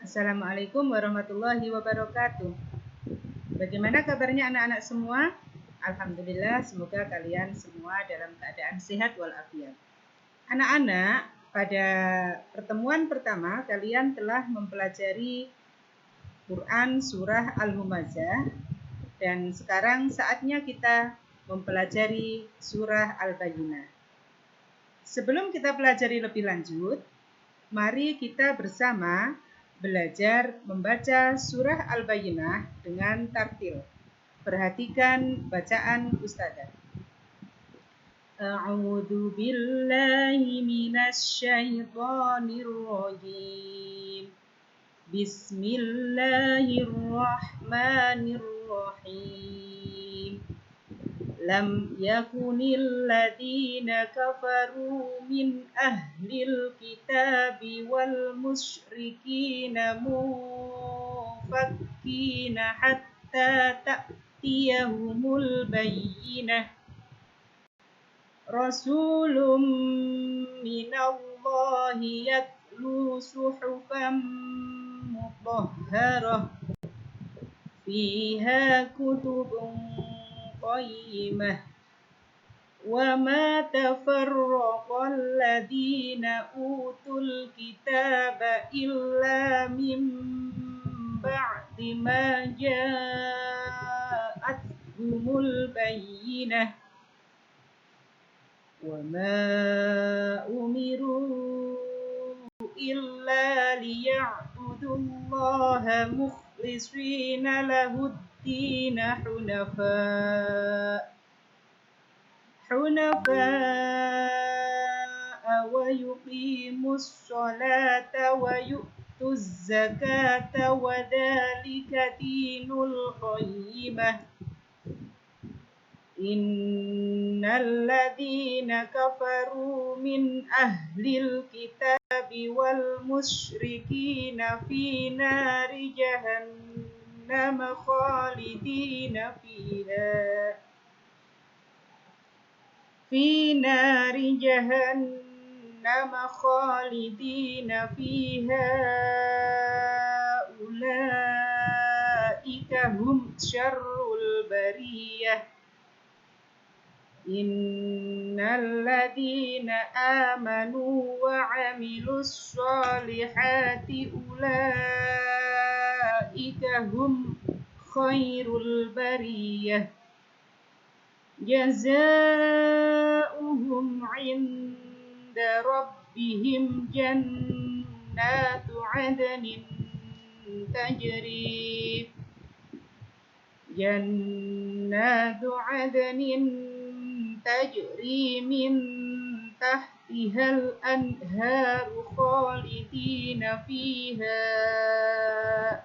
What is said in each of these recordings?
Assalamualaikum warahmatullahi wabarakatuh. Bagaimana kabarnya anak-anak semua? Alhamdulillah, semoga kalian semua dalam keadaan sehat walafiat. Anak-anak, pada pertemuan pertama kalian telah mempelajari Quran surah Al-Humazah dan sekarang saatnya kita mempelajari surah Al-Bayyinah. Sebelum kita pelajari lebih lanjut, mari kita bersama belajar membaca surah Al-Bayyinah dengan tartil. Perhatikan bacaan Ustazah. A'udzu billahi minasy syaithanir rajim. Bismillahirrahmanirrahim. Lam yakunil ladzina kafaru min ahlil kitabi wal musyrikina munfakkina hatta ta'tiyahumul bayyinah. Rasulun minallahi yatlu suhufan mutahharah fiha kutubun qayyimah wa ma tafarraqal ladzina utul kitaba illa min ba'di ma ja'atuhumul bayyinah wa ma umiru illa liya'budullaha mukhlishina lahud-din hunafa'a wa yuqimus sholata wa yu'tuz zakata wa dzalika dinul qayyimah. Innal ladzina kafaru min ahlil kitabi wal musyrikina fi nari jahannam khalidina fiha ulaika hum syarrul bariyah. Innal ladzina amanu wa 'amilus sholihati ulaika hum khairul bariyah. Jazaohum 'inda rabbihim jannatu 'adnin tajri min tahtihal anharu khalidina fiha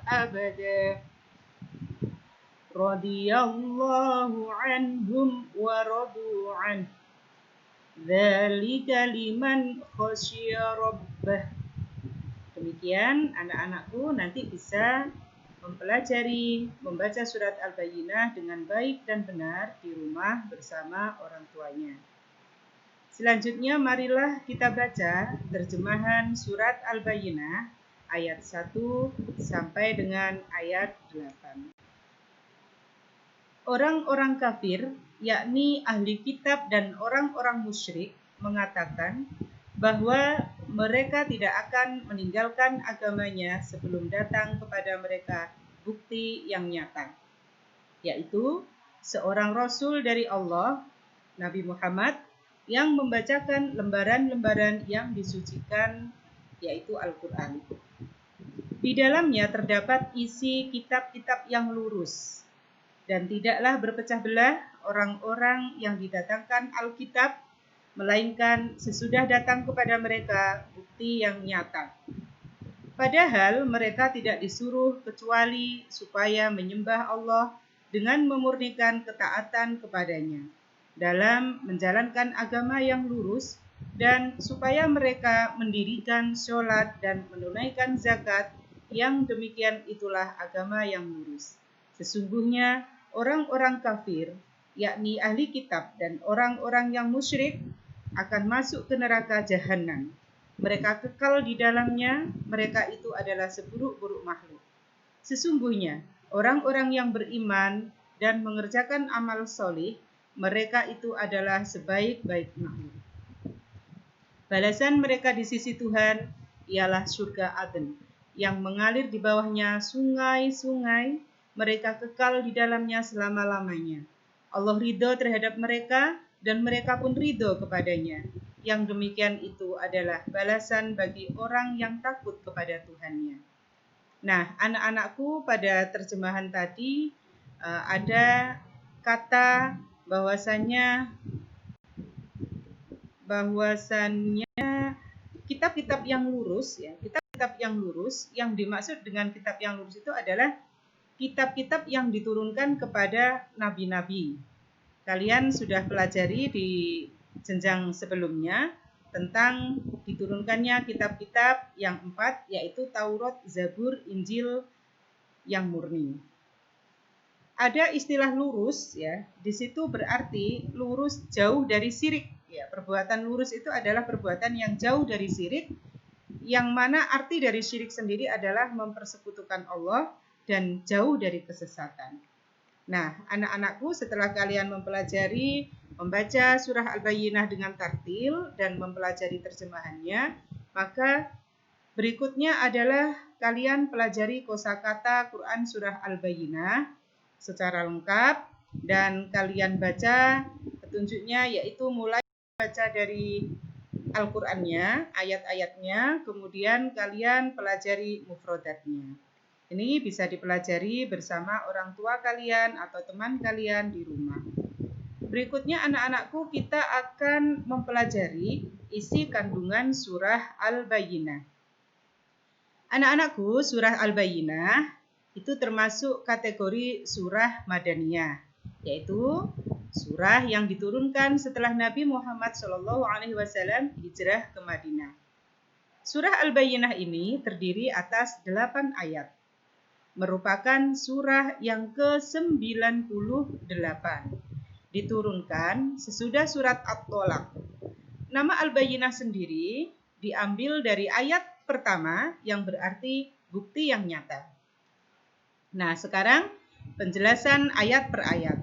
abada. Radiyallahu anhum wa radu an. Dzalika liman khasyiya rabbah. Demikian anak-anakku nanti bisa mempelajari membaca surat Al-Bayyinah dengan baik dan benar di rumah bersama orang tuanya. Selanjutnya marilah kita baca terjemahan surat Al-Bayyinah ayat 1 sampai dengan ayat 8. Orang-orang kafir, yakni ahli kitab dan orang-orang musyrik, mengatakan bahwa mereka tidak akan meninggalkan agamanya sebelum datang kepada mereka bukti yang nyata, yaitu seorang Rasul dari Allah, Nabi Muhammad, yang membacakan lembaran-lembaran yang disucikan, yaitu Al-Quran. Di dalamnya terdapat isi kitab-kitab yang lurus, dan tidaklah berpecah belah orang-orang yang didatangkan Alkitab, melainkan sesudah datang kepada mereka bukti yang nyata. Padahal mereka tidak disuruh kecuali supaya menyembah Allah dengan memurnikan ketaatan kepadanya dalam menjalankan agama yang lurus, dan supaya mereka mendirikan sholat dan menunaikan zakat. Yang demikian itulah agama yang lurus. Sesungguhnya orang-orang kafir, yakni ahli kitab dan orang-orang yang musyrik, akan masuk ke neraka jahanam. mereka kekal di dalamnya, mereka itu adalah seburuk-buruk makhluk. Sesungguhnya, orang-orang yang beriman dan mengerjakan amal solih, mereka itu adalah sebaik-baik makhluk. Balasan mereka di sisi Tuhan ialah surga Aden, yang mengalir di bawahnya sungai-sungai, mereka kekal di dalamnya selama-lamanya. Allah ridho terhadap mereka, dan mereka pun ridho kepadanya. Yang demikian itu adalah balasan bagi orang yang takut kepada Tuhannya. Nah, anak-anakku, pada terjemahan tadi ada kata bahwasannya kitab-kitab yang lurus, ya, kitab-kitab yang lurus. Yang dimaksud dengan kitab yang lurus itu adalah kitab-kitab yang diturunkan kepada nabi-nabi. Kalian sudah pelajari di jenjang sebelumnya tentang diturunkannya kitab-kitab yang 4, yaitu Taurat, Zabur, Injil yang murni. Ada istilah lurus, ya. Di situ berarti lurus jauh dari syirik. Ya, perbuatan lurus itu adalah perbuatan yang jauh dari syirik, yang mana arti dari syirik sendiri adalah mempersekutukan Allah dan jauh dari kesesatan. Nah, anak-anakku, setelah kalian mempelajari membaca surah Al-Bayyinah dengan tartil dan mempelajari terjemahannya, maka berikutnya adalah kalian pelajari kosakata Quran surah Al-Bayyinah secara lengkap, dan kalian baca petunjuknya, yaitu mulai baca dari Al-Qur'annya, ayat-ayatnya, kemudian kalian pelajari mufrodatnya. Ini bisa dipelajari bersama orang tua kalian atau teman kalian di rumah. Berikutnya, anak-anakku, kita akan mempelajari isi kandungan surah Al-Bayyinah. Anak-anakku, surah Al-Bayyinah itu termasuk kategori surah Madaniyah, yaitu surah yang diturunkan setelah Nabi Muhammad SAW hijrah ke Madinah. Surah Al-Bayyinah ini terdiri atas 8 ayat. Merupakan surah yang ke-98. Diturunkan sesudah surat At-Tolaq. Nama Al-Bayyinah sendiri diambil dari ayat pertama yang berarti bukti yang nyata. Nah, sekarang penjelasan ayat per ayat.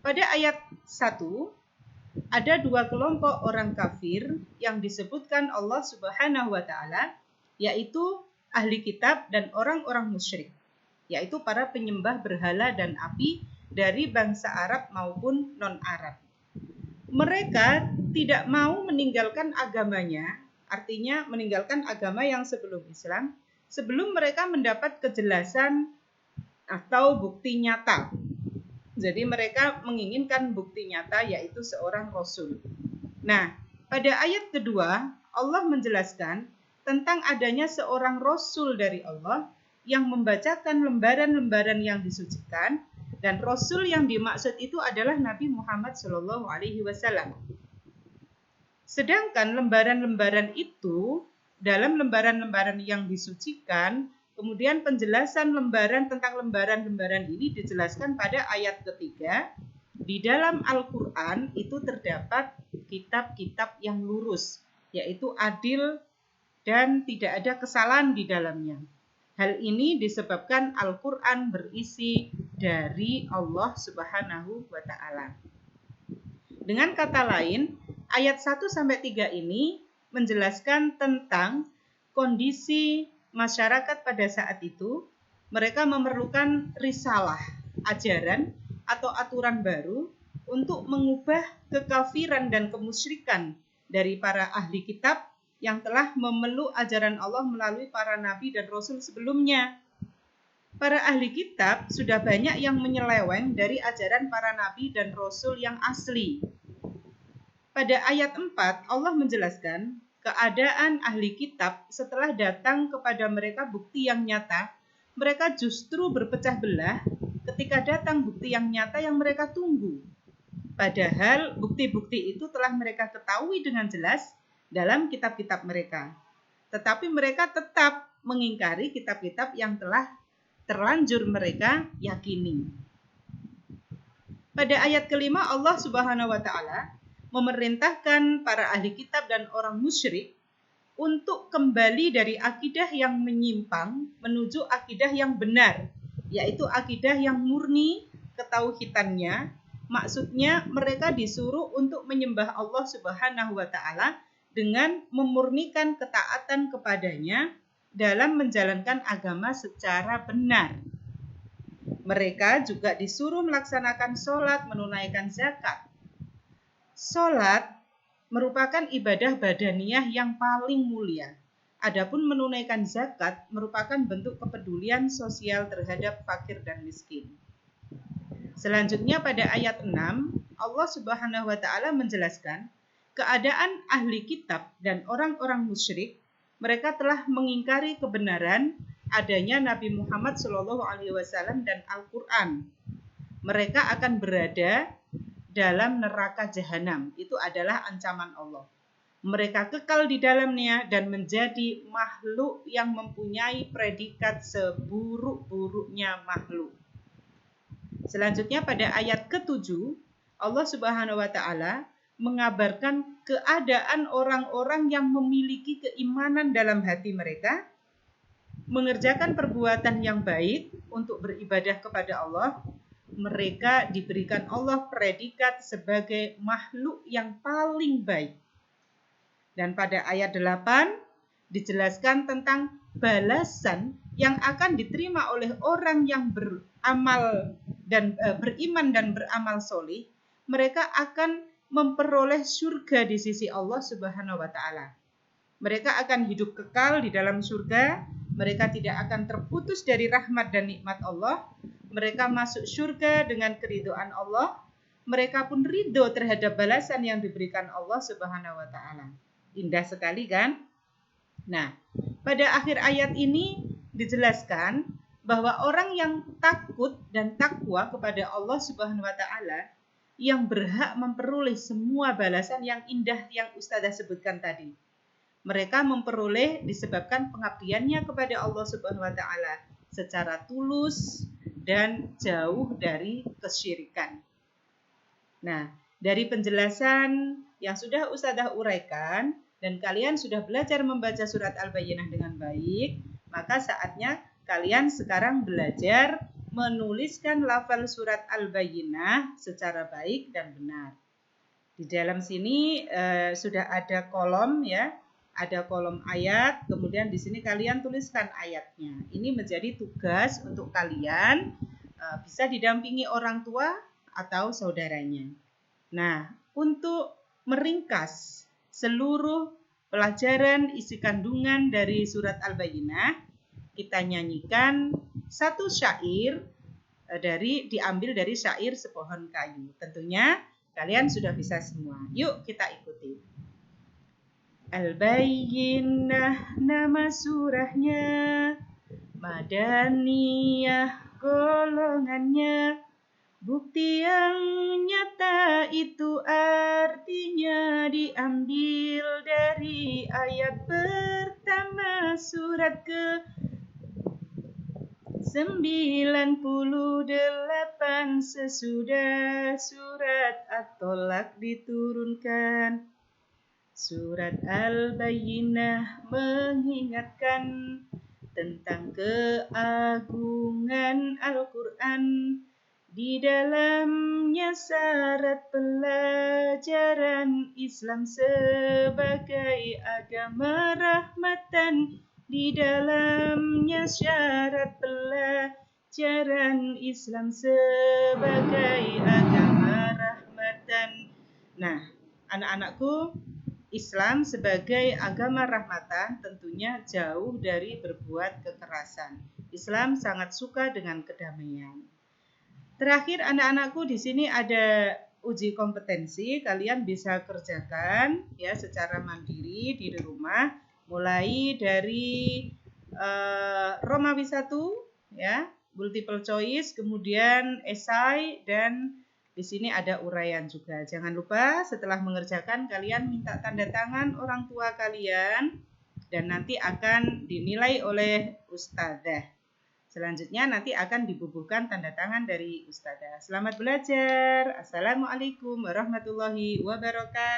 Pada ayat 1, ada 2 kelompok orang kafir yang disebutkan Allah Subhanahu wa Ta'ala, yaitu ahli kitab dan orang-orang musyrik, yaitu para penyembah berhala dan api dari bangsa Arab maupun non-Arab. Mereka tidak mau meninggalkan agamanya, artinya meninggalkan agama yang sebelum Islam, sebelum mereka mendapat kejelasan atau bukti nyata. Jadi mereka menginginkan bukti nyata, yaitu seorang Rasul. Nah, pada ayat kedua, Allah menjelaskan tentang adanya seorang Rasul dari Allah yang membacakan lembaran-lembaran yang disucikan, dan Rasul yang dimaksud itu adalah Nabi Muhammad SAW. Sedangkan lembaran-lembaran itu, dalam lembaran-lembaran yang disucikan, kemudian penjelasan lembaran tentang lembaran-lembaran ini dijelaskan pada ayat ketiga. Di dalam Al-Quran itu terdapat kitab-kitab yang lurus, yaitu adil dan tidak ada kesalahan di dalamnya. Hal ini disebabkan Al-Quran berisi dari Allah Subhanahu wa Ta'ala. Dengan kata lain, ayat 1-3 ini menjelaskan tentang kondisi masyarakat pada saat itu. Mereka memerlukan risalah, ajaran atau aturan baru untuk mengubah kekafiran dan kemusyrikan dari para ahli kitab yang telah memeluk ajaran Allah melalui para nabi dan rasul sebelumnya. Para ahli kitab sudah banyak yang menyeleweng dari ajaran para nabi dan rasul yang asli. Pada ayat 4, Allah menjelaskan keadaan ahli kitab setelah datang kepada mereka bukti yang nyata. Mereka justru berpecah belah ketika datang bukti yang nyata yang mereka tunggu. Padahal bukti-bukti itu telah mereka ketahui dengan jelas dalam kitab-kitab mereka. Tetapi mereka tetap mengingkari kitab-kitab yang telah terlanjur mereka yakini. Pada ayat kelima, Allah Subhanahu wa Ta'ala memerintahkan para ahli kitab dan orang musyrik untuk kembali dari akidah yang menyimpang menuju akidah yang benar, yaitu akidah yang murni ketauhidannya. Maksudnya mereka disuruh untuk menyembah Allah Subhanahu wa taala dengan memurnikan ketaatan kepadanya dalam menjalankan agama secara benar. Mereka juga disuruh melaksanakan sholat, menunaikan zakat. Sholat merupakan ibadah badaniyah yang paling mulia. Adapun menunaikan zakat merupakan bentuk kepedulian sosial terhadap fakir dan miskin. Selanjutnya pada ayat 6, Allah Subhanahu wa taala menjelaskan keadaan ahli kitab dan orang-orang musyrik. Mereka telah mengingkari kebenaran adanya Nabi Muhammad SAW dan Al-Quran. Mereka akan berada dalam neraka jahanam. Itu adalah ancaman Allah. Mereka kekal di dalamnya dan menjadi makhluk yang mempunyai predikat seburuk-buruknya makhluk. Selanjutnya pada ayat ke-7, Allah Subhanahu wa taala mengabarkan keadaan orang-orang yang memiliki keimanan dalam hati mereka, mengerjakan perbuatan yang baik untuk beribadah kepada Allah. Mereka diberikan Allah predikat sebagai makhluk yang paling baik. Dan pada ayat 8 dijelaskan tentang balasan yang akan diterima oleh orang yang beramal dan beriman dan beramal solih. Mereka akan memperoleh surga di sisi Allah Subhanahu wa taala. Mereka akan hidup kekal di dalam surga. Mereka tidak akan terputus dari rahmat dan nikmat Allah. Mereka masuk surga dengan keridhaan Allah. Mereka pun ridho terhadap balasan yang diberikan Allah Subhanahu wa taala. Indah sekali kan? Nah, pada akhir ayat ini dijelaskan bahwa orang yang takut dan takwa kepada Allah Subhanahu wa taala yang berhak memperoleh semua balasan yang indah yang Ustazah sebutkan tadi. Mereka memperoleh disebabkan pengabdiannya kepada Allah Subhanahu wa taala secara tulus dan jauh dari kesyirikan. Nah, dari penjelasan yang sudah Ustazah uraikan dan kalian sudah belajar membaca surat Al-Bayyinah dengan baik, maka saatnya kalian sekarang belajar menuliskan lafal surat Al-Bayyinah secara baik dan benar. Di dalam sini sudah ada kolom ya, ada kolom ayat, kemudian di sini kalian tuliskan ayatnya. Ini menjadi tugas untuk kalian, bisa didampingi orang tua atau saudaranya. Nah, untuk meringkas seluruh pelajaran isi kandungan dari surat Al-Bayyinah, kita nyanyikan satu syair diambil dari syair Sepohon Kayu. Tentunya kalian sudah bisa semua. Yuk kita ikuti. Al-Bayyinah nama surahnya, Madaniyah golongannya, bukti yang nyata itu artinya diambil dari ayat pertama surat ke-98 sesudah surat At-Tolak diturunkan. Surat Al-Bayyinah mengingatkan tentang keagungan Al-Quran. Di dalamnya syarat pelajaran Islam sebagai agama rahmatan. Di dalamnya syarat pelajaran Islam sebagai agama rahmatan. Nah, anak-anakku, Islam sebagai agama rahmatan tentunya jauh dari berbuat kekerasan. Islam sangat suka dengan kedamaian. Terakhir anak-anakku, di sini ada uji kompetensi, kalian bisa kerjakan ya secara mandiri di rumah, mulai dari Romawi 1 ya, multiple choice, kemudian esai, dan di sini ada uraian juga. Jangan lupa setelah mengerjakan kalian minta tanda tangan orang tua kalian dan nanti akan dinilai oleh Ustazah. Selanjutnya nanti akan dibubuhkan tanda tangan dari Ustazah. Selamat belajar. Assalamualaikum warahmatullahi wabarakatuh.